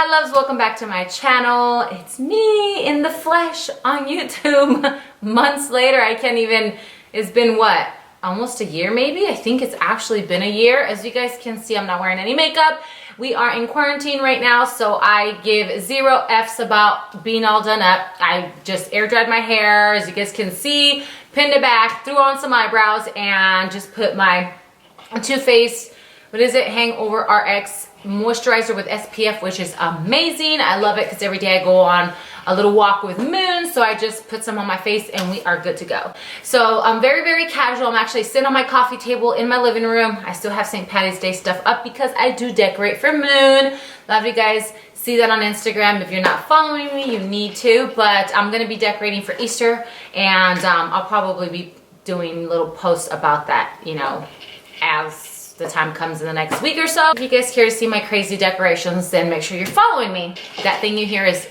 Hi loves, welcome back to my channel. It's me in the flesh on YouTube. Months later, I can't even, it's been what? Almost a year maybe? I think it's actually been a year. As you guys can see, I'm not wearing any makeup. We are in quarantine right now, so I give 0 F's about being all done up. I just air dried my hair, as you guys can see, pinned it back, threw on some eyebrows, and just put my Too Faced, what is it, Hangover RX moisturizer with SPF, which is amazing. I love it because every day I go on a little walk with Moon, so I just put some on my face and we are good to go. So I'm very, very casual. I'm actually sitting on my coffee table in my living room. I still have St. Patty's Day stuff up because I do decorate for Moon. Love you guys. See that on Instagram. If you're not following me, you need to, but I'm going to be decorating for Easter, and I'll probably be doing little posts about that, you know, as the time comes in the next week or so. If you guys care to see my crazy decorations, then make sure you're following me. That thing you hear is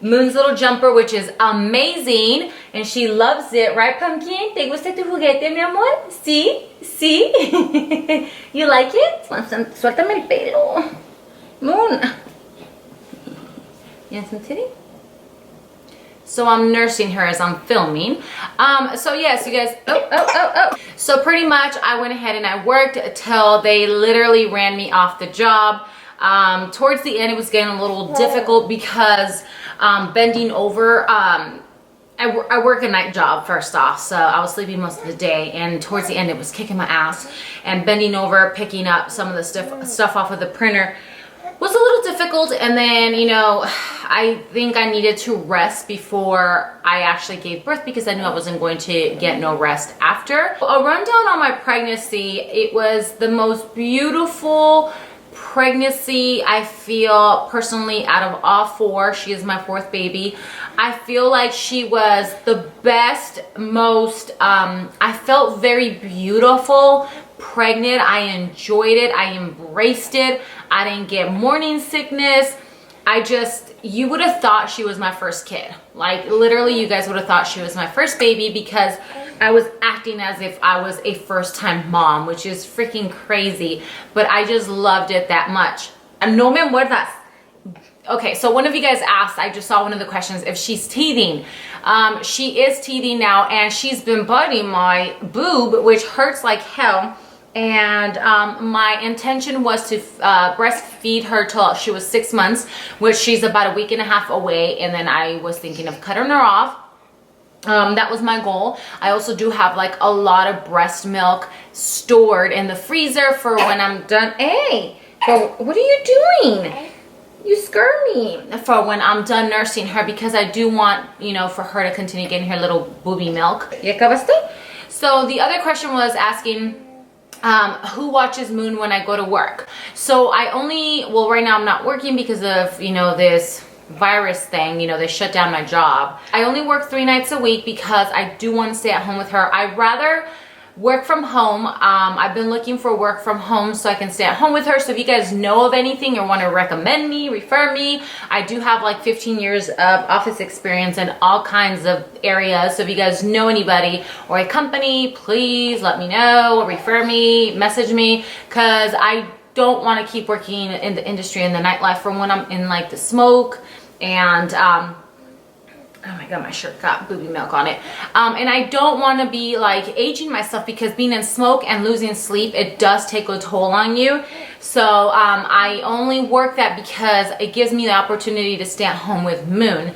Moon's little jumper, which is amazing, and she loves it, right, Pumpkin? ¿Te gusta tu juguete, mi amor? Sí, sí. You like it? Suéltame el pelo. Moon. You want some titty? So I'm nursing her as I'm filming. So yes, you guys, So pretty much I went ahead and I worked till they literally ran me off the job. Towards the end, it was getting a little difficult because bending over, I work a night job first off, so I was sleeping most of the day, and towards the end it was kicking my ass, and bending over, picking up some of the stuff off of the printer was a little difficult. And then, you know, I think I needed to rest before I actually gave birth because I knew I wasn't going to get no rest after. A rundown on my pregnancy. It was the most beautiful pregnancy, I feel, personally, out of all 4. She is my 4th baby. I feel like she was the best, most, I felt very beautiful pregnant. I enjoyed it. I embraced it. I didn't get morning sickness. You would have thought she was my first kid. Like, literally, you guys would have thought she was my first baby because I was acting as if I was a first-time mom, which is freaking crazy. But I just loved it that much. No me muerdas. Okay, so one of you guys asked, I just saw one of the questions, if she's teething. She is teething now, and she's been biting my boob, which hurts like hell. And my intention was to breastfeed her till she was 6 months, which she's about a week and a half away, and then I was thinking of cutting her off. That was my goal. I also do have like a lot of breast milk stored in the freezer for when I'm done. Hey, what are you doing? You scare me. For when I'm done nursing her, because I do want, you know, for her to continue getting her little booby milk. So the other question was asking, who watches Moon when I go to work? So well, right now I'm not working because of, you know, this virus thing. You know, they shut down my job. I only work 3 nights a week because I do want to stay at home with her. I'd rather work from home. I've been looking for work from home so I can stay at home with her. So if you guys know of anything or want to recommend me, refer me. I do have like 15 years of office experience in all kinds of areas. So if you guys know anybody or a company, please let me know, refer me, message me, because I don't want to keep working in the industry and the nightlife from when I'm in like the smoke and oh my god, my shirt got booby milk on it. And I don't want to be like aging myself, because being in smoke and losing sleep, it does take a toll on you. So I only work that because it gives me the opportunity to stay at home with Moon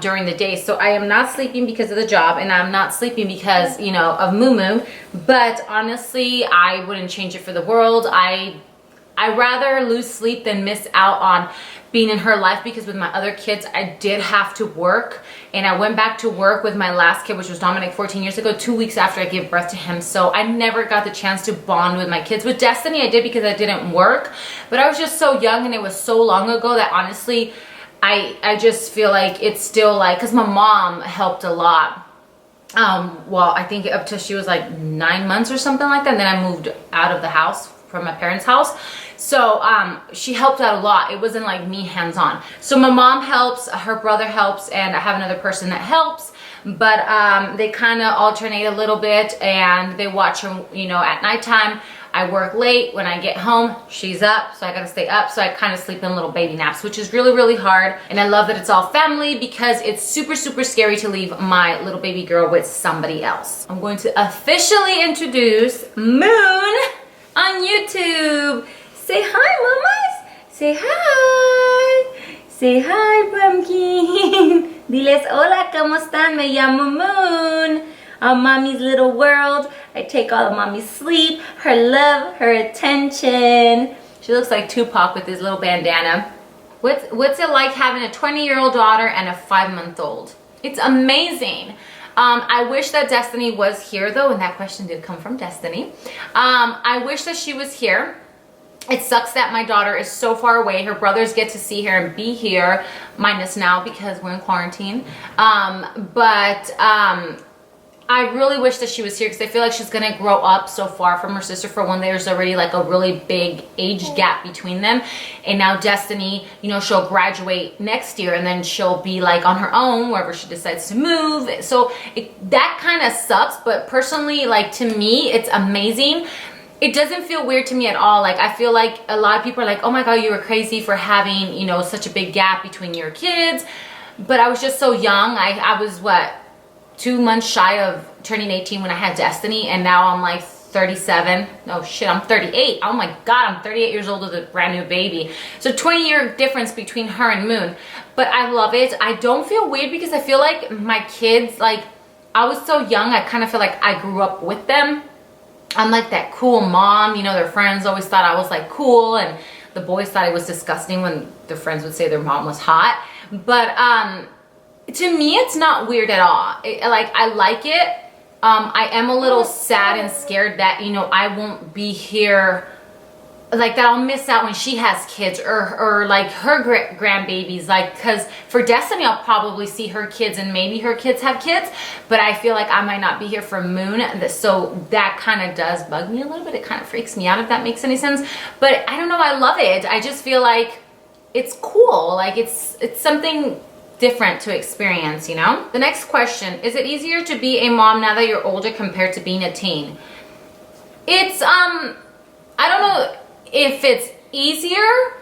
during the day. So I am not sleeping because of the job, and I'm not sleeping because, you know, of Moo Moo. But honestly, I wouldn't change it for the world. I'd rather lose sleep than miss out on being in her life, because with my other kids, I did have to work, and I went back to work with my last kid, which was Dominic, 14 years ago, 2 weeks after I gave birth to him. So I never got the chance to bond with my kids. With Destiny, I did because I didn't work, but I was just so young, and it was so long ago that honestly, I just feel like it's still like, because my mom helped a lot. Well, I think up till she was like 9 months or something like that, and then I moved out of the house from my parents' house. So she helped out a lot. It wasn't like me hands-on. So my mom helps, her brother helps, and I have another person that helps. But they kind of alternate a little bit, and they watch her, you know, at nighttime. I work late. When I get home, she's up, so I gotta stay up. So I kind of sleep in little baby naps, which is really, really hard. And I love that it's all family because it's super, super scary to leave my little baby girl with somebody else. I'm going to officially introduce Moon on YouTube. Say hi, mamas. Say hi. Say hi, pumpkin. Diles hola, ¿cómo están? Me llamo Moon. On Mommy's little world, I take all of Mommy's sleep, her love, her attention. She looks like Tupac with his little bandana. What's it like having a 20-year-old daughter and a 5-month-old? It's amazing. I wish that Destiny was here though, and that question did come from Destiny. I wish that she was here. It sucks that my daughter is so far away. Her brothers get to see her and be here, minus now because we're in quarantine. I really wish that she was here because I feel like she's gonna grow up so far from her sister. For one, there's already like a really big age gap between them, and now Destiny, you know, she'll graduate next year and then she'll be like on her own wherever she decides to move. So that kind of sucks, but personally, like, to me, it's amazing. It doesn't feel weird to me at all. Like, I feel like a lot of people are like, oh my god, you were crazy for having, you know, such a big gap between your kids. But I was just so young. I was what, 2 months shy of turning 18 when I had Destiny, and now I'm like 37. Oh shit, I'm 38. Oh my god, I'm 38 years old with a brand new baby. So 20-year difference between her and Moon. But I love it. I don't feel weird because I feel like my kids, like, I was so young, I kind of feel like I grew up with them. I'm like that cool mom, you know, their friends always thought I was like cool, and the boys thought it was disgusting when their friends would say their mom was hot. But to me, it's not weird at all. I like it. I am a little sad and scared that, you know, I won't be here, like, that I'll miss out when she has kids or like her grandbabies. Like, because for Destiny, I'll probably see her kids and maybe her kids have kids, but I feel like I might not be here for Moon. So that kind of does bug me a little bit. It kind of freaks me out, if that makes any sense. But I don't know, I love it. I just feel like it's cool. Like, it's something different to experience, you know? The next question, is it easier to be a mom now that you're older compared to being a teen? It's, I don't know if it's easier.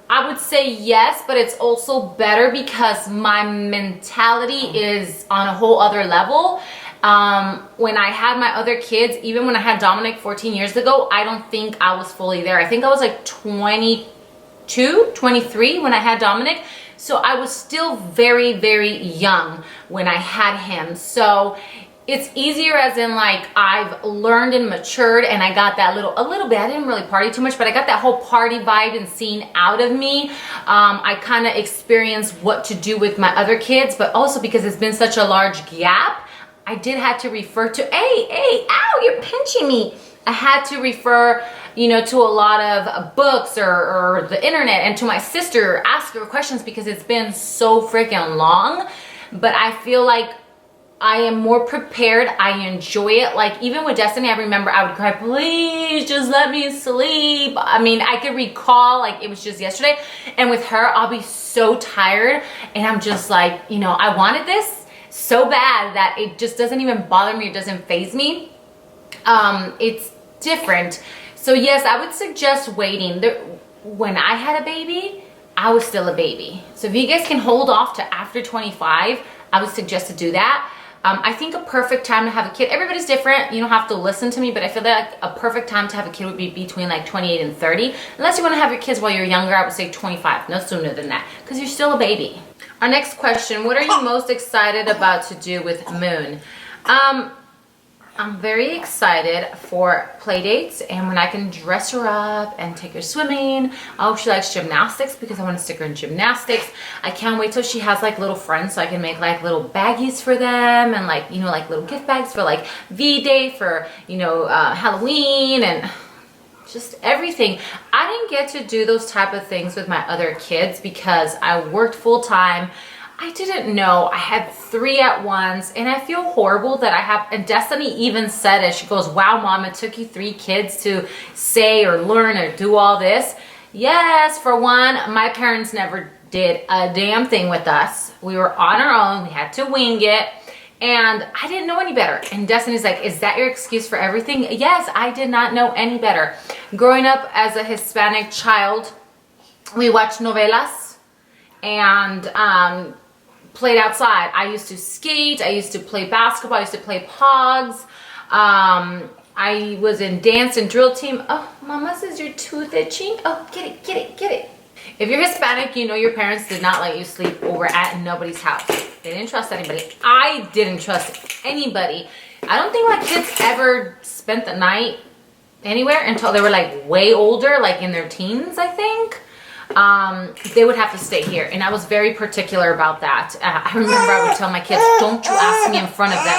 I would say yes, but it's also better because my mentality is on a whole other level. When I had my other kids, even when I had Dominic 14 years ago, I don't think I was fully there. I think I was like 22, 23 when I had Dominic. So I was still very, very young when I had him. So it's easier as in, like, I've learned and matured, and I got that a little bit, I didn't really party too much, but I got that whole party vibe and scene out of me. I kind of experienced what to do with my other kids, but also because it's been such a large gap, I did have to refer to, hey, ow, you're pinching me. I had to refer, you know, to a lot of books or the internet, and to my sister, ask her questions because it's been so freaking long. But I feel like I am more prepared. I enjoy it. Like, even with Destiny, I remember I would cry, please just let me sleep. I mean, I could recall like it was just yesterday. And with her, I'll be so tired, and I'm just like, you know, I wanted this so bad that it just doesn't even bother me. It doesn't faze me. It's different. So yes, I would suggest waiting. When I had a baby, I was still a baby. So if you guys can hold off to after 25, I would suggest to do that. I think a perfect time to have a kid, everybody's different, you don't have to listen to me, but I feel like a perfect time to have a kid would be between like 28 and 30. Unless you want to have your kids while you're younger, I would say 25, no sooner than that, because you're still a baby. Our next question, what are you most excited about to do with Moon? I'm very excited for play dates and when I can dress her up and take her swimming. I hope she likes gymnastics because I want to stick her in gymnastics. I can't wait till she has like little friends so I can make like little baggies for them and like, you know, like little gift bags for like V-Day, for, you know, Halloween, and just everything. I didn't get to do those type of things with my other kids because I worked full-time. I didn't know I had 3 at once, and I feel horrible that I have, and Destiny even said it. She goes, wow, Mom, it took you 3 kids to say or learn or do all this. Yes, for one, my parents never did a damn thing with us. We were on our own. We had to wing it. And I didn't know any better. And Destiny's like, is that your excuse for everything? Yes, I did not know any better. Growing up as a Hispanic child, we watched novelas and played outside. I used to skate. I used to play basketball. I used to play pogs. I was in dance and drill team. Oh, Mama says your tooth itching. Oh, get it, get it, get it. If you're Hispanic, you know your parents did not let you sleep over at nobody's house. They didn't trust anybody. I didn't trust anybody. I don't think my kids ever spent the night anywhere until they were like way older, like in their teens, I think. They would have to stay here. And I was very particular about that. I remember I would tell my kids, don't you ask me in front of them.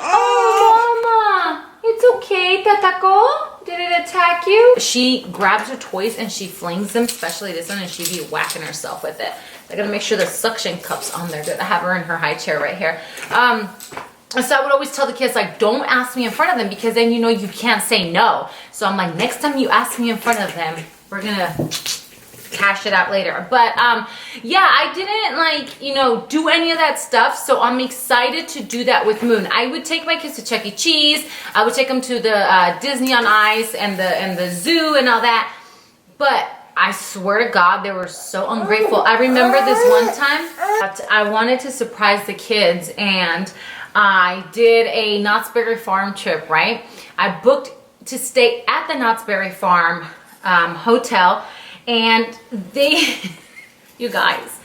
Oh, Mama, it's okay, Tatako. Did it attack you? She grabs her toys and she flings them, especially this one, and she'd be whacking herself with it. I gotta make sure the suction cup's on there good. I have her in her high chair right here. So I would always tell the kids, like, don't ask me in front of them, because then you know you can't say no. So I'm like, next time you ask me in front of them, we're gonna cash it out later. But yeah, I didn't, like, you know, do any of that stuff. So I'm excited to do that with Moon. I would take my kids to Chuck E. Cheese. I would take them to the Disney on Ice and the zoo and all that. But I swear to God, they were so ungrateful. I remember this one time that I wanted to surprise the kids, and I did a Knott's Berry Farm trip, right? I booked to stay at the Knott's Berry Farm hotel, and they, you guys,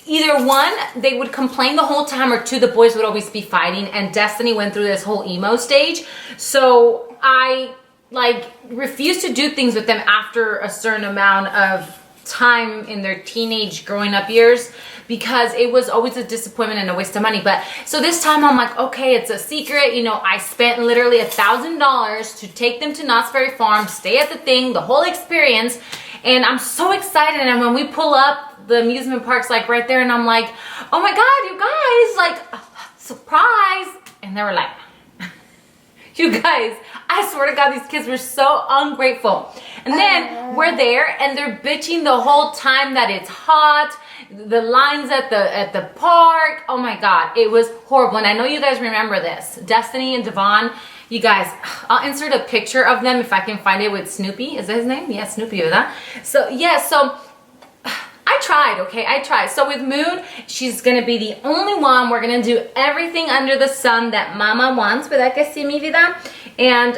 either one, they would complain the whole time, or two, the boys would always be fighting, and Destiny went through this whole emo stage. So I like refused to do things with them after a certain amount of time in their teenage growing up years, because it was always a disappointment and a waste of money. But so this time I'm like, okay, it's a secret. You know, I spent literally $1,000 to take them to Knott's Berry Farm, stay at the thing, the whole experience. And I'm so excited. And when we pull up, the amusement park's like right there, and I'm like, oh my God, you guys, like, surprise. And they were like, you guys, I swear to God, these kids were so ungrateful. And then we're there, and they're bitching the whole time that it's hot, the lines at the park. Oh my God, it was horrible. And I know you guys remember this. Destiny and Devon, you guys, I'll insert a picture of them if I can find it, with Snoopy. Is that his name? Yeah, Snoopy, ¿verdad? So yeah, so I tried, okay? I tried. So with Moon, she's going to be the only one. We're going to do everything under the sun that Mama wants. ¿Verdad que sí, mi vida? And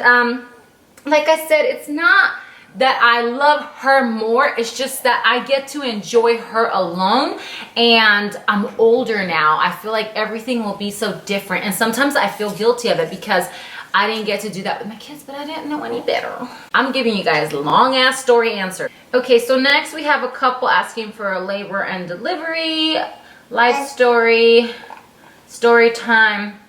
like I said, it's not that I love her more. It's just that I get to enjoy her alone. And I'm older now. I feel like everything will be so different. And sometimes I feel guilty of it, because I didn't get to do that with my kids, but I didn't know any better. I'm giving you guys long ass story answer. Okay, so next we have a couple asking for a labor and delivery, life story, story time.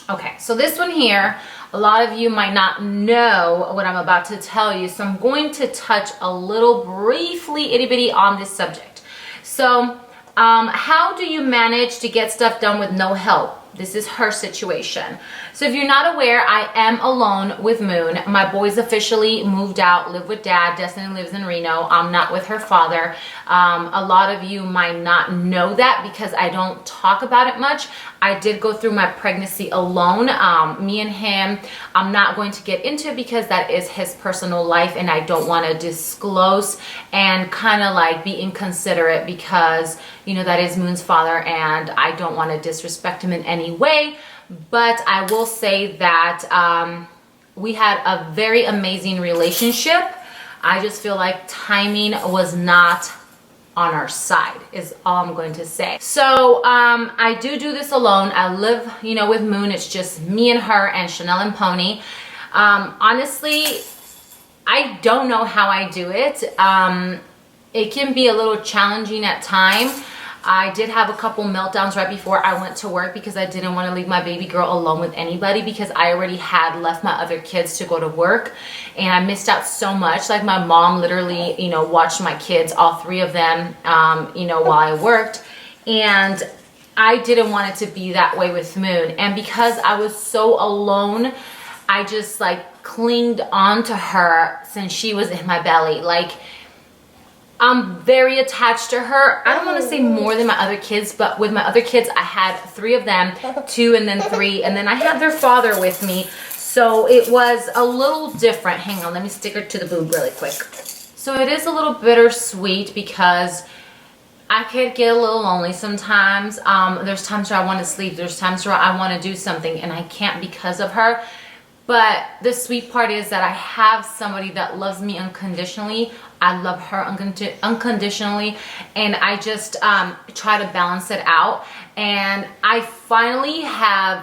Okay, so this one here, a lot of you might not know what I'm about to tell you, so I'm going to touch a little briefly, itty bitty, on this subject. So, how do you manage to get stuff done with no help? This is her situation. So if you're not aware, I am alone with Moon. My boys officially moved out, live with Dad. Destiny lives in Reno. I'm not with her father. A lot of you might not know that because I don't talk about it much. I did go through my pregnancy alone. Me and him, I'm not going to get into it because that is his personal life, and I don't want to disclose and kind of like be inconsiderate, because you know that is Moon's father, and I don't want to disrespect him in any way. But I will say that we had a very amazing relationship. I just feel like timing was not on our side, is all I'm going to say. So I do this alone. I live, you know, with Moon. It's just me and her and Chanel and Pony. Honestly, I don't know how I do it. It can be a little challenging at times. I did have a couple meltdowns right before I went to work, because I didn't want to leave my baby girl alone with anybody, because I already had left my other kids to go to work, and I missed out so much. Like, my mom literally, you know, watched my kids, all three of them, you know, while I worked, and I didn't want it to be that way with Moon. And because I was so alone, I just like clinged on to her since she was in my belly. Like, I'm very attached to her. I don't want to say more than my other kids, but with my other kids, I had 3 of them, 2 and then 3, and then I had their father with me. So it was a little different. Hang on, let me stick her to the boob really quick. So it is a little bittersweet because I could get a little lonely sometimes. There's times where I want to sleep. There's times where I want to do something and I can't because of her. But the sweet part is that I have somebody that loves me unconditionally. I love her unconditionally, and I just try to balance it out. And I finally have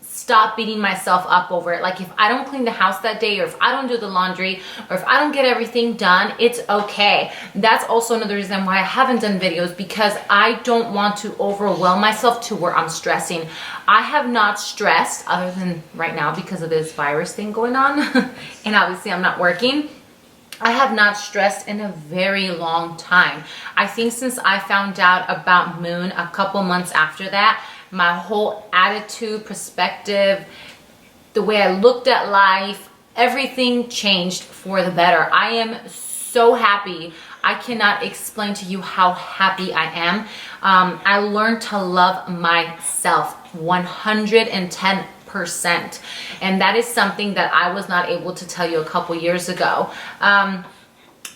stopped beating myself up over it. Like if I don't clean the house that day, or if I don't do the laundry, or if I don't get everything done, it's okay. That's also another reason why I haven't done videos, because I don't want to overwhelm myself to where I'm stressing. I have not stressed, other than right now because of this virus thing going on and obviously I'm not working. I have not stressed in a very long time. I think since I found out about Moon a couple months after that, my whole attitude, perspective, the way I looked at life, everything changed for the better. I am so happy. I cannot explain to you how happy I am. I learned to love myself 110%. And that is something that I was not able to tell you a couple years ago.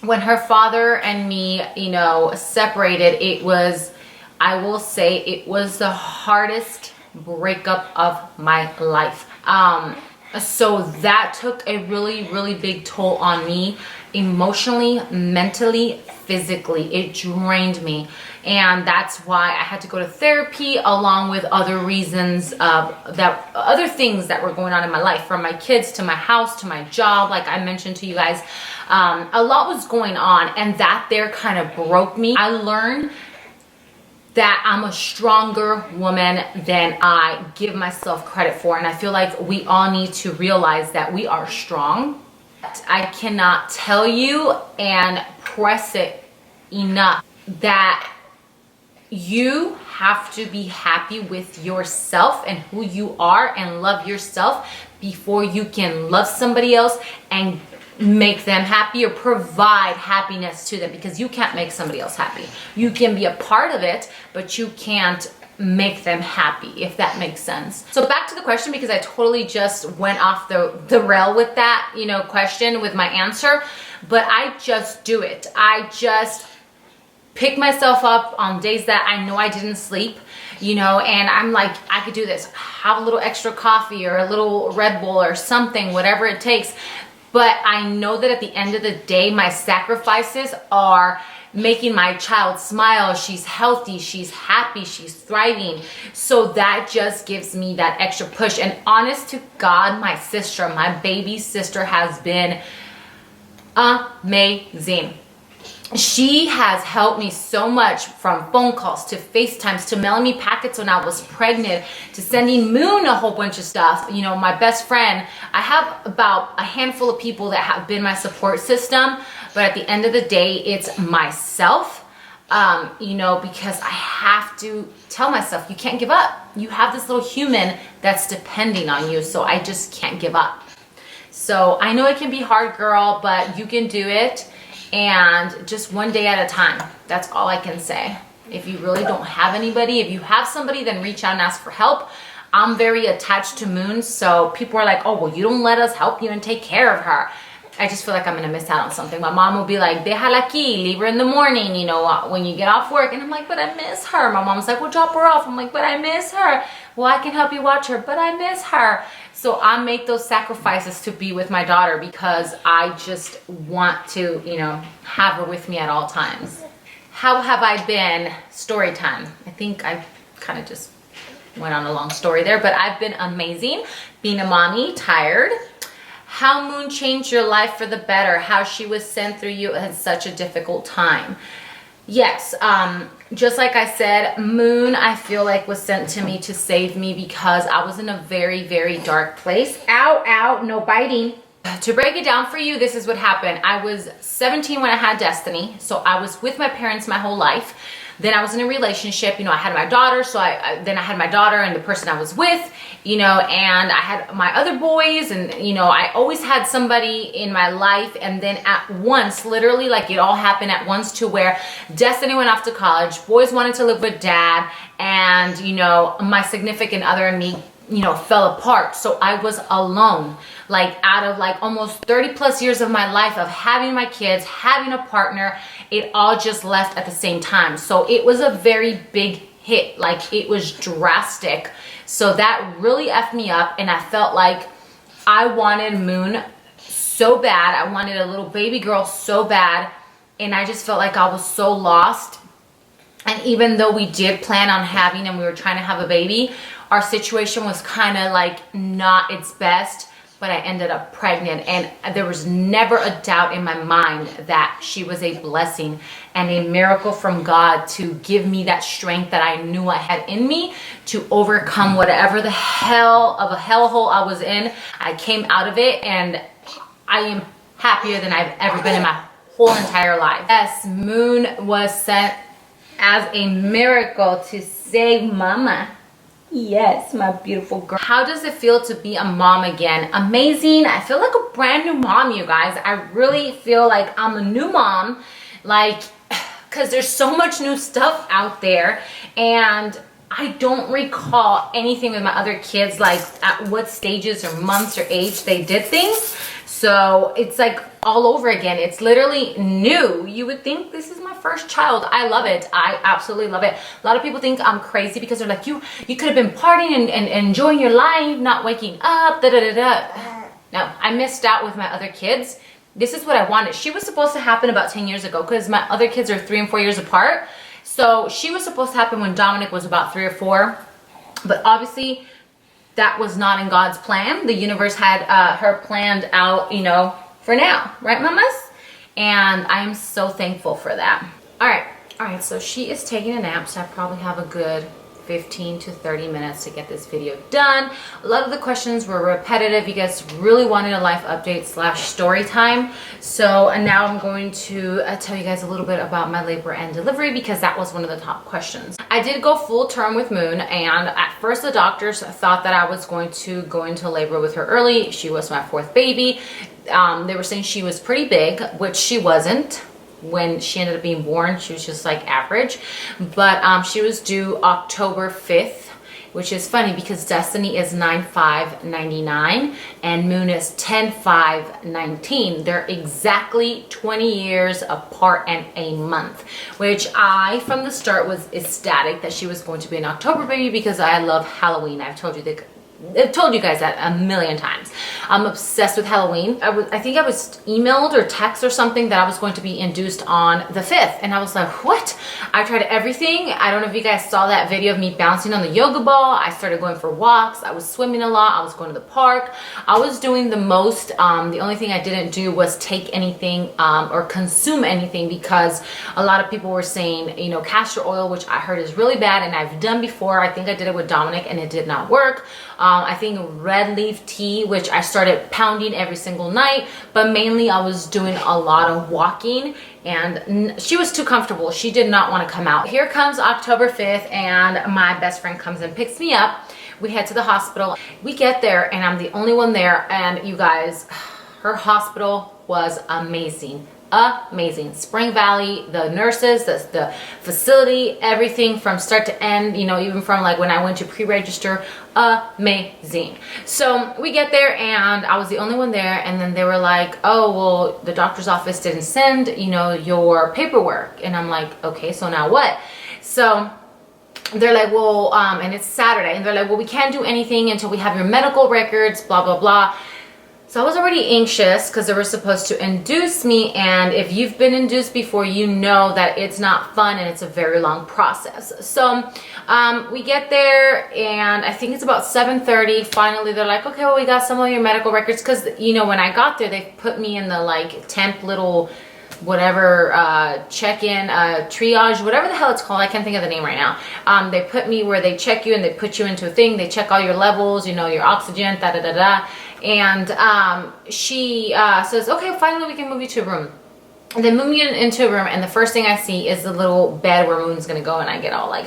When her father and me, you know, separated, it was, I will say, it was the hardest breakup of my life. So that took a really, really big toll on me, emotionally, mentally, physically. It drained me. And that's why I had to go to therapy, along with other reasons, other things that were going on in my life, from my kids to my house to my job. Like I mentioned to you guys, a lot was going on, and that there kind of broke me. I learned that I'm a stronger woman than I give myself credit for. And I feel like we all need to realize that we are strong. I cannot tell you and press it enough that you have to be happy with yourself and who you are, and love yourself before you can love somebody else and make them happy or provide happiness to them, because you can't make somebody else happy. You can be a part of it, but you can't make them happy, if that makes sense. So back to the question, because I totally just went off the rail with that, you know, question with my answer. But I just do it. I just pick myself up on days that I know I didn't sleep, you know, and I'm like, I could do this. Have a little extra coffee or a little Red Bull or something, whatever it takes. But I know that at the end of the day, my sacrifices are making my child smile. She's healthy, she's happy, she's thriving. So that just gives me that extra push. And honest to God, my sister, my baby sister, has been amazing. She has helped me so much, from phone calls to FaceTimes to mailing me packets when I was pregnant, to sending Moon a whole bunch of stuff. You know, my best friend, I have about a handful of people that have been my support system, but at the end of the day, it's myself, you know, because I have to tell myself, you can't give up. You have this little human that's depending on you, so I just can't give up. So I know it can be hard, girl, but you can do it. And just one day at a time. That's all I can say. If you really don't have anybody, if you have somebody, then reach out and ask for help. I'm very attached to Moon, so people are like, oh, well, you don't let us help you and take care of her. I just feel like I'm gonna miss out on something. My mom will be like, déjala aquí, leave her in the morning, you know, when you get off work. And I'm like, but I miss her. My mom's like, well, drop her off. I'm like, but I miss her. Well, I can help you watch her, but I miss her. So I make those sacrifices to be with my daughter, because I just want to, you know, have her with me at all times. How have I been? Story time. I think I kind of just went on a long story there, but I've been amazing. Being a mommy, tired. How Moon changed your life for the better. How she was sent through you at such a difficult time. Yes, just like I said, Moon, I feel like, was sent to me to save me, because I was in a very, very dark place. Ow, ow, no biting. To break it down for you, this is what happened. I was 17 when I had Destiny. So I was with my parents my whole life. Then I was in a relationship, you know, I had my daughter. So then I had my daughter and the person I was with, you know, and I had my other boys, and, you know, I always had somebody in my life. And then at once, literally, like, it all happened at once, to where Destiny went off to college, boys wanted to live with dad, and, you know, my significant other and me, you know, fell apart. So I was alone, like, out of like almost 30 plus years of my life of having my kids, having a partner, it all just left at the same time. So it was a very big hit, like, it was drastic. So that really effed me up, and I felt like I wanted Moon so bad. I wanted a little baby girl so bad, and I just felt like I was so lost. And even though we did plan on having, and we were trying to have a baby, our situation was kind of like not its best, but I ended up pregnant. And there was never a doubt in my mind that she was a blessing and a miracle from God to give me that strength that I knew I had in me to overcome whatever the hell of a hellhole I was in. I came out of it, and I am happier than I've ever been in my whole entire life. Yes, Moon was sent as a miracle to save mama. Yes, my beautiful girl. How does it feel to be a mom again? Amazing. I feel like a brand new mom, you guys. I really feel like I'm a new mom, like, because there's so much new stuff out there, and I don't recall anything with my other kids, like at what stages or months or age they did things. So it's like all over again. It's literally new. You would think this is my first child. I love it. I absolutely love it. A lot of people think I'm crazy because they're like, you could have been partying and enjoying your life, not waking up, da da da da. No, I missed out with my other kids. This is what I wanted. She was supposed to happen about 10 years ago because my other kids are 3 and 4 years apart. So she was supposed to happen when Dominic was about 3 or 4. But obviously, that was not in God's plan. The universe had her planned out, you know, for now. Right, mamas? And I'm so thankful for that. All right, so she is taking a nap, so I probably have a good 15 to 30 minutes to get this video done. A lot of the questions were repetitive. You guys really wanted a life update / story time. So and now I'm going to tell you guys a little bit about my labor and delivery, because that was one of the top questions. I did go full term with Moon, and at first the doctors thought that I was going to go into labor with her early. She was my 4th baby. They were saying she was pretty big, which she wasn't. When she ended up being born, she was just like average, but she was due October 5th, which is funny because Destiny is 9/5/99 and Moon is 10/5/19. They're exactly 20 years apart and a month, which I from the start was ecstatic that she was going to be an October baby because I love Halloween. I've told you guys that a million times. I'm obsessed with Halloween. I think I was emailed or text or something that I was going to be induced on the 5th. And I was like, what? I tried everything. I don't know if you guys saw that video of me bouncing on the yoga ball. I started going for walks. I was swimming a lot. I was going to the park. I was doing the most. The only thing I didn't do was take anything or consume anything, because a lot of people were saying, you know, castor oil, which I heard is really bad. And I've done before. I think I did it with Dominic and it did not work. I think red leaf tea, which I started pounding every single night, but mainly I was doing a lot of walking, and she was too comfortable. She did not want to come out. Here comes October 5th, and my best friend comes and picks me up. We head to the hospital. We get there, and I'm the only one there, and you guys, her hospital was amazing. Amazing. Spring Valley, the nurses, the facility, everything from start to end, you know, even from like when I went to pre-register, amazing. So we get there, and I was the only one there, and then they were like, oh, well, the doctor's office didn't send, you know, your paperwork. And I'm like, okay, so now what? So they're like, well, and it's Saturday, and they're like, well, we can't do anything until we have your medical records, blah, blah, blah. So I was already anxious because they were supposed to induce me, and if you've been induced before, you know that it's not fun and it's a very long process. So we get there, and I think it's about 7:30. Finally, they're like, okay, well, we got some of your medical records, because, you know, when I got there, they put me in the like temp little whatever check-in triage, whatever the hell it's called. I can't think of the name right now. They put me where they check you and they put you into a thing. They check all your levels, you know, your oxygen, da da da da. And she says, okay, finally we can move you to a room. And then move me into a room, and the first thing I see is the little bed where Moon's gonna go, and I get all like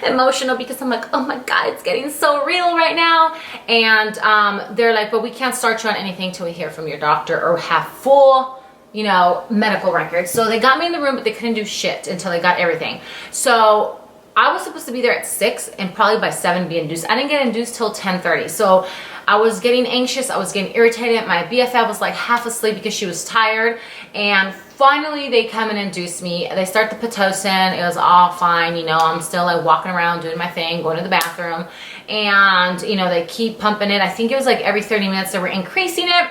emotional because I'm like, oh my God, it's getting so real right now. And they're like, but we can't start you on anything till we hear from your doctor or have full, you know, medical records. So they got me in the room, but they couldn't do shit until they got everything. So I was supposed to be there at 6 and probably by 7 be induced. I didn't get induced till 10:30. So I was getting anxious. I was getting irritated. My BFF was like half asleep because she was tired. And finally they come and induce me. They start the Pitocin. It was all fine. You know, I'm still like walking around doing my thing, going to the bathroom. And, you know, they keep pumping it. I think it was like every 30 minutes they were increasing it.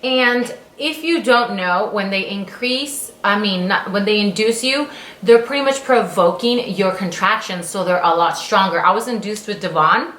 And if you don't know, when they increase, when they induce you, they're pretty much provoking your contractions, so they're a lot stronger. I was induced with Devon,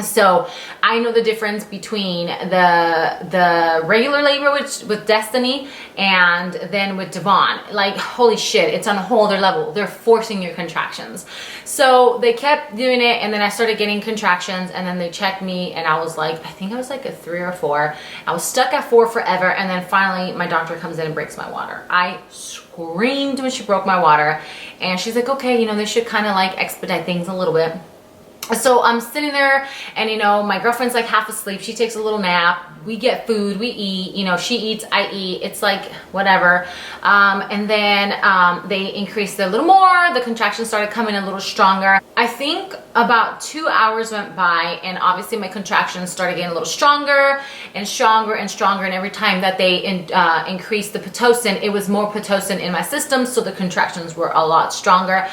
so I know the difference between the regular labor with Destiny and then with Devon. Like, holy shit, it's on a whole other level. They're forcing your contractions. So they kept doing it, and then I started getting contractions, and then they checked me, and I was like, I think I was like a 3 or 4. I was stuck at 4 forever, and then finally my doctor comes in and breaks my water. I screamed when she broke my water, and she's like, okay, you know, they should kind of like expedite things a little bit. So I'm sitting there, and you know, my girlfriend's like half asleep. She takes a little nap. We get food, we eat, you know, she eats, I eat. It's like whatever. And then they increased it a little more. The contractions started coming a little stronger. I think about 2 hours went by, and obviously my contractions started getting a little stronger and stronger and stronger. And every time that they increased the Pitocin, it was more Pitocin in my system, so the contractions were a lot stronger.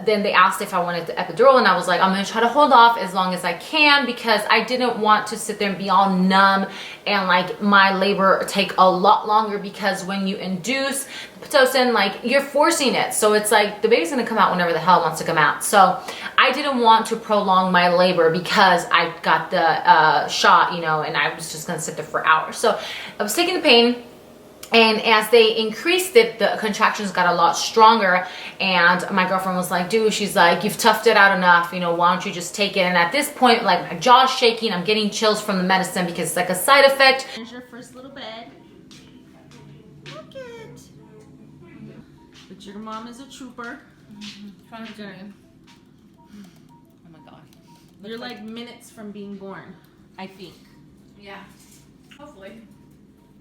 Then they asked if I wanted the epidural, and I was like, I'm gonna try to hold off as long as I can, because I didn't want to sit there and be all numb and like my labor take a lot longer, because when you induce the Pitocin, like, you're forcing it, so it's like the baby's gonna come out whenever the hell it wants to come out. So I didn't want to prolong my labor because I got the shot, you know, and I was just gonna sit there for hours. So I was taking the pain. And as they increased it, the contractions got a lot stronger. And my girlfriend was like, dude, she's like, you've toughed it out enough. You know, why don't you just take it? And at this point, like, my jaw's shaking. I'm getting chills from the medicine because it's like a side effect. Here's your first little bed. Look it. But your mom is a trooper. Oh my God. You're like minutes from being born, I think. Yeah, hopefully.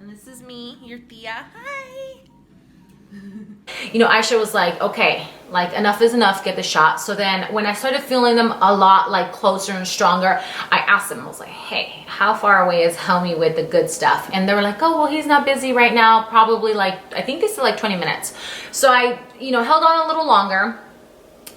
And this is me, your Tia. Hi. You know, Aisha was like, okay, like, enough is enough, get the shot. So then when I started feeling them a lot like closer and stronger, I asked them, I was like, hey, how far away is Homie with the good stuff? And they were like, oh, well, he's not busy right now, probably like, I think they said like 20 minutes. So I, you know, held on a little longer,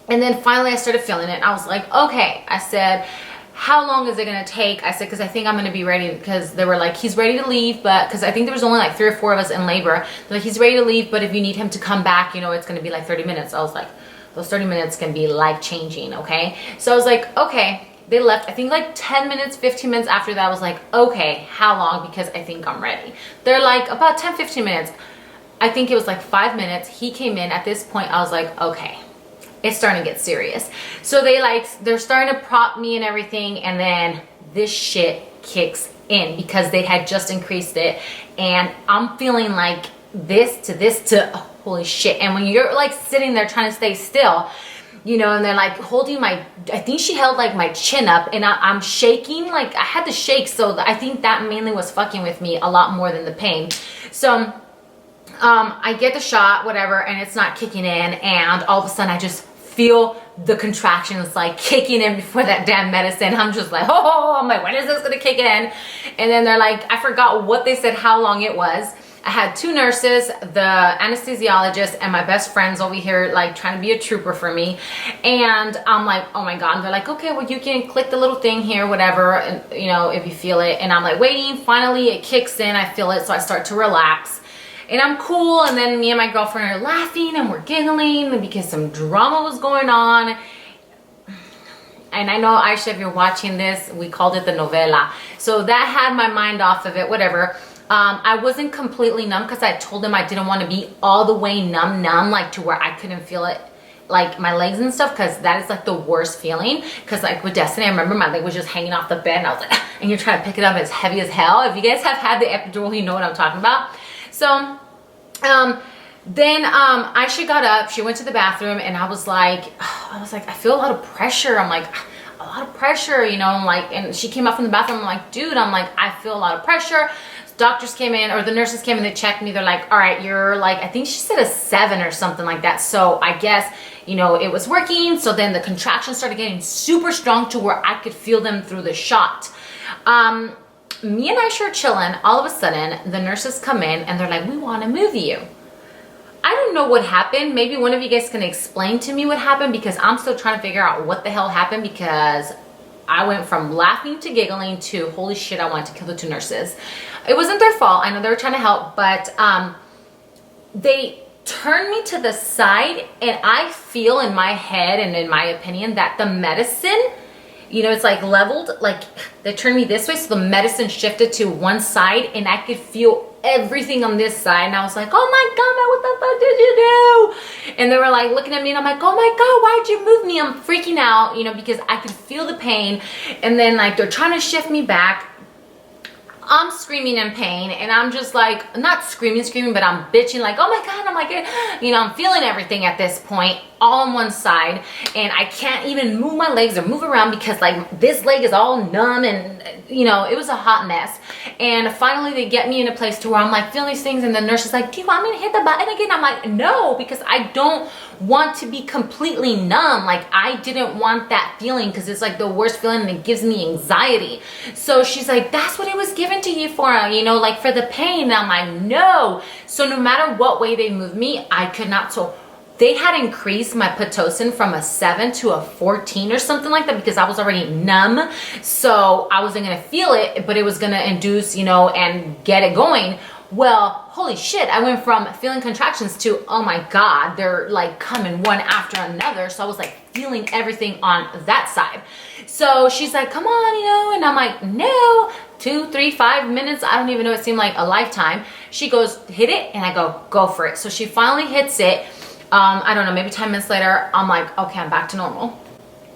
and then finally I started feeling it. I was like, okay. I said, how long is it gonna take? I said, because I think I'm gonna be ready, because they were like, he's ready to leave, but because I think there was only like 3 or 4 of us in labor. They're like, he's ready to leave, but if you need him to come back, you know, it's gonna be like 30 minutes. I was like, those 30 minutes can be life changing, okay? So I was like, okay. They left, I think like 10 minutes, 15 minutes after that. I was like, okay, how long? Because I think I'm ready. They're like, about 10, 15 minutes. I think it was like 5 minutes. He came in. At this point, I was like, okay, it's starting to get serious. So they're starting to prop me and everything, and then this shit kicks in because they had just increased it, and I'm feeling like this to oh, holy shit. And when you're like sitting there trying to stay still, you know, and they're like holding my, I think she held like my chin up, and I'm shaking, like I had to shake. So I think that mainly was fucking with me a lot more than the pain. So I get the shot, whatever, and it's not kicking in, and all of a sudden I just feel the contractions like kicking in before that damn medicine. I'm just like, oh, I'm like, when is this gonna kick in? And then they're like, I forgot what they said, how long it was. I had 2 nurses, the anesthesiologist, and my best friends over here like trying to be a trooper for me. And I'm like, oh my God. And they're like, okay, well, you can click the little thing here, whatever, and, you know, if you feel it. And I'm like waiting. Finally it kicks in, I feel it, so I start to relax. And I'm cool, and then me and my girlfriend are laughing and we're giggling because some drama was going on. And I know, Aisha, if you're watching this, we called it the novela. So that had my mind off of it, whatever. I wasn't completely numb because I told them I didn't want to be all the way numb, like to where I couldn't feel it like my legs and stuff, because that is like the worst feeling. Because like with Destiny, I remember my leg was just hanging off the bed and I was like, and you're trying to pick it up, it's heavy as hell. If you guys have had the epidural, you know what I'm talking about. So then she got up, she went to the bathroom, and I was like, I feel a lot of pressure. I'm like, a lot of pressure, you know. I'm like, and she came out from the bathroom, I'm like, dude, I'm like, I feel a lot of pressure. Doctors came in, or the nurses came in, they checked me. They're like, all right, you're like, I think she said a 7 or something like that. So I guess, you know, it was working. So then the contractions started getting super strong to where I could feel them through the shot. Me and Aisha are chilling. All of a sudden, the nurses come in and they're like, we want to move you. I don't know what happened. Maybe one of you guys can explain to me what happened, because I'm still trying to figure out what the hell happened, because I went from laughing to giggling to holy shit, I wanted to kill the 2 nurses. It wasn't their fault. I know they were trying to help, but they turned me to the side, and I feel in my head and in my opinion that the medicine, you know, it's like leveled, like they turned me this way, so the medicine shifted to one side, and I could feel everything on this side. And I was like, oh my god, what the fuck did you do? And they were like looking at me, and I'm like, oh my god, why'd you move me? I'm freaking out, you know, because I could feel the pain. And then like they're trying to shift me back. I'm screaming in pain, and I'm just like, not screaming, but I'm bitching like, oh my god. I'm like, you know, I'm feeling everything at this point, all on one side, and I can't even move my legs or move around because like this leg is all numb, and you know, it was a hot mess. And finally they get me in a place to where I'm like feeling these things, and the nurse is like, do you want me to hit the button again? I'm like, no, because I don't want to be completely numb. Like I didn't want that feeling, because it's like the worst feeling, and it gives me anxiety. So she's like, that's what it was given to you for, you know, like for the pain. And I'm like, no. So no matter what way they moved me, I could not. So they had increased my Pitocin from a 7 to a 14 or something like that, because I was already numb. So I wasn't going to feel it, but it was going to induce, you know, and get it going. Well, holy shit, I went from feeling contractions to, oh my god, they're like coming one after another. So I was like feeling everything on that side. So she's like, come on, you know, and I'm like, no, 2, 3, 5 minutes. I don't even know, it seemed like a lifetime. She goes, hit it, and I go for it. So she finally hits it. I don't know, maybe 10 minutes later, I'm like, okay, I'm back to normal.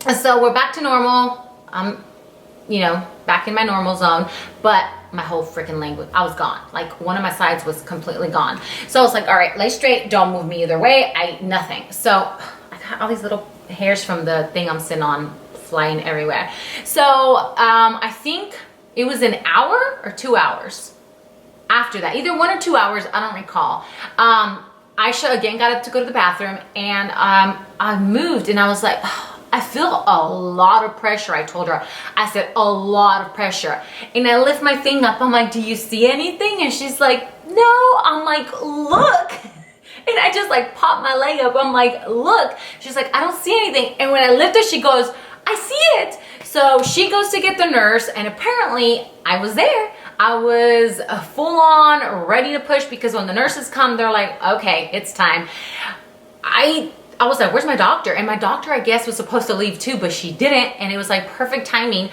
And so we're back to normal. I'm, you know, back in my normal zone, but my whole freaking leg, I was gone. Like one of my sides was completely gone. So I was like, all right, lay straight, don't move me either way. Nothing. So I got all these little hairs from the thing I'm sitting on flying everywhere. So I think it was an hour or 2 hours after that, either 1 or 2 hours, I don't recall. Aisha again got up to go to the bathroom, and I moved, and I was like, I feel a lot of pressure. I told her, I said, a lot of pressure. And I lift my thing up. I'm like, do you see anything? And she's like, no. I'm like, look. And I just like pop my leg up. I'm like, look. She's like, I don't see anything. And when I lift it, she goes, I see it. So she goes to get the nurse, and apparently I was there. I was full on ready to push, because when the nurses come, they're like, okay, it's time. I was like, where's my doctor? And my doctor, I guess, was supposed to leave too, but she didn't. And it was like perfect timing.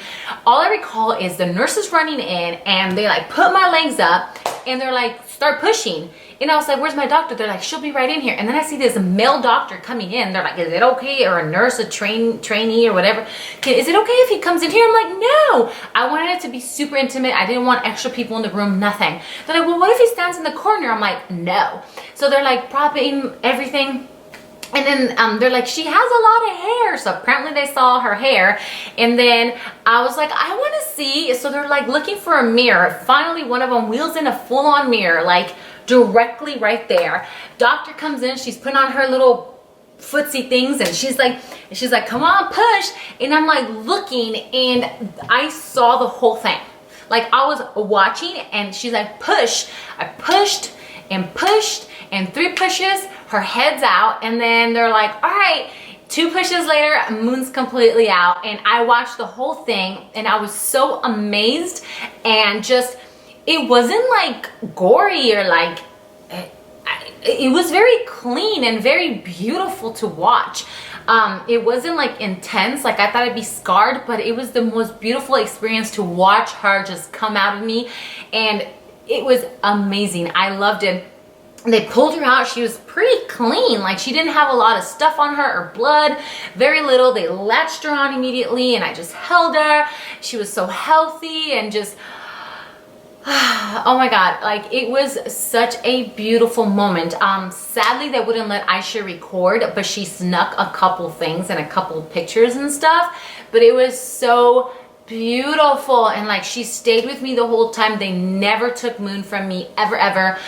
All I recall is the nurses running in, and they like put my legs up, and they're like, start pushing. And I was like, where's my doctor? They're like, she'll be right in here. And then I see this male doctor coming in. They're like, is it okay? Or a nurse, a trainee or whatever. Is it okay if he comes in here? I'm like, no. I wanted it to be super intimate. I didn't want extra people in the room, nothing. They're like, well, what if he stands in the corner? I'm like, no. So they're like propping everything. And then they're like, she has a lot of hair. So apparently they saw her hair. And then I was like, I want to see. So they're like looking for a mirror. Finally, one of them wheels in a full-on mirror, like directly right there. Doctor comes in. She's putting on her little footsie things, and she's like, come on, push. And I'm like looking, and I saw the whole thing. Like I was watching, and she's like, push. I pushed and pushed, and 3 pushes, her head's out, and then they're like, all right, 2 pushes later, Moon's completely out. And I watched the whole thing, and I was so amazed, and just, it wasn't like gory or like, it was very clean and very beautiful to watch. It wasn't like intense, like I thought I'd be scarred, but it was the most beautiful experience to watch her just come out of me, and it was amazing. I loved it. They pulled her out. She was pretty clean. Like, she didn't have a lot of stuff on her or blood, very little. They latched her on immediately, and I just held her. She was so healthy and just, oh my God, like, it was such a beautiful moment. Sadly, they wouldn't let Aisha record, but she snuck a couple things and a couple pictures and stuff. But it was so beautiful, and like, she stayed with me the whole time. They never took Moon from me, ever.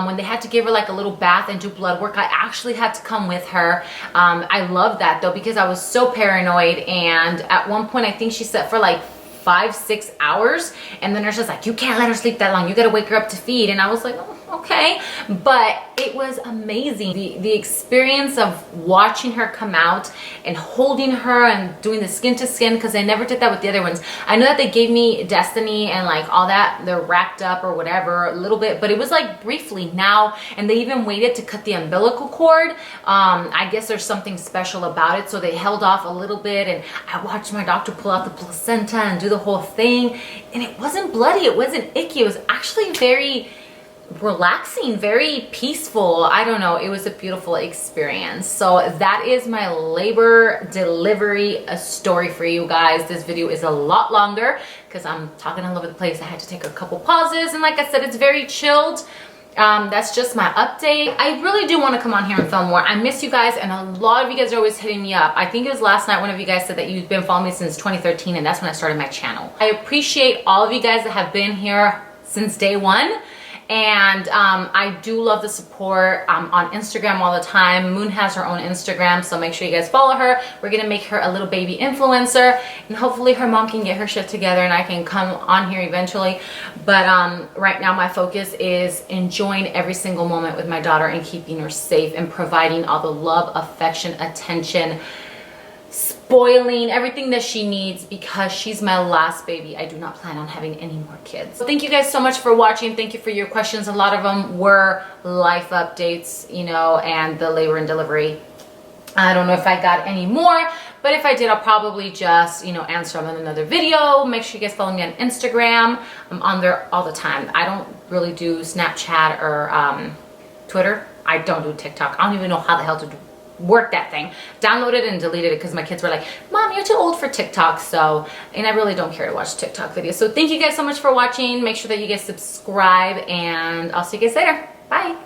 When they had to give her like a little bath and do blood work, I actually had to come with her. I love that though, because I was so paranoid, and at one point I think she slept for like 5-6 hours, and the nurse was like, you can't let her sleep that long, you gotta wake her up to feed. And I was like, oh, okay. But it was amazing, the experience of watching her come out and holding her and doing the skin to skin, because I never did that with the other ones. I know that they gave me Destiny and like all that, they're racked up or whatever a little bit, but it was like briefly now. And they even waited to cut the umbilical cord. I guess there's something special about it, so they held off a little bit, and I watched my doctor pull out the placenta and do the whole thing, and it wasn't bloody, it wasn't icky, it was actually very relaxing, very peaceful. I don't know, it was a beautiful experience. So that is my labor delivery story for you guys. This video is a lot longer because I'm talking all over the place. I had to take a couple pauses, and like I said, it's very chilled. That's just my update. I really do want to come on here and film more. I miss you guys, and a lot of you guys are always hitting me up. I think it was last night one of you guys said that you've been following me since 2013, and that's when I started my channel. I appreciate all of you guys that have been here since day one. And I do love the support. I'm on Instagram all the time. Moon has her own Instagram, so make sure you guys follow her. We're gonna make her a little baby influencer, and hopefully her mom can get her shit together and I can come on here eventually. But right now my focus is enjoying every single moment with my daughter and keeping her safe and providing all the love, affection, attention, spoiling, everything that she needs, because she's my last baby. I do not plan on having any more kids. So thank you guys so much for watching. Thank you for your questions. A lot of them were life updates, you know, and the labor and delivery. I don't know if I got any more, but if I did, I'll probably just, you know, answer them in another video. Make sure you guys follow me on Instagram. I'm on there all the time. I don't really do Snapchat or Twitter. I don't do TikTok. I don't even know how the hell to work that thing. Downloaded it and deleted it because my kids were like, Mom, you're too old for TikTok. So, and I really don't care to watch TikTok videos. So thank you guys so much for watching. Make sure that you guys subscribe, and I'll see you guys later. Bye.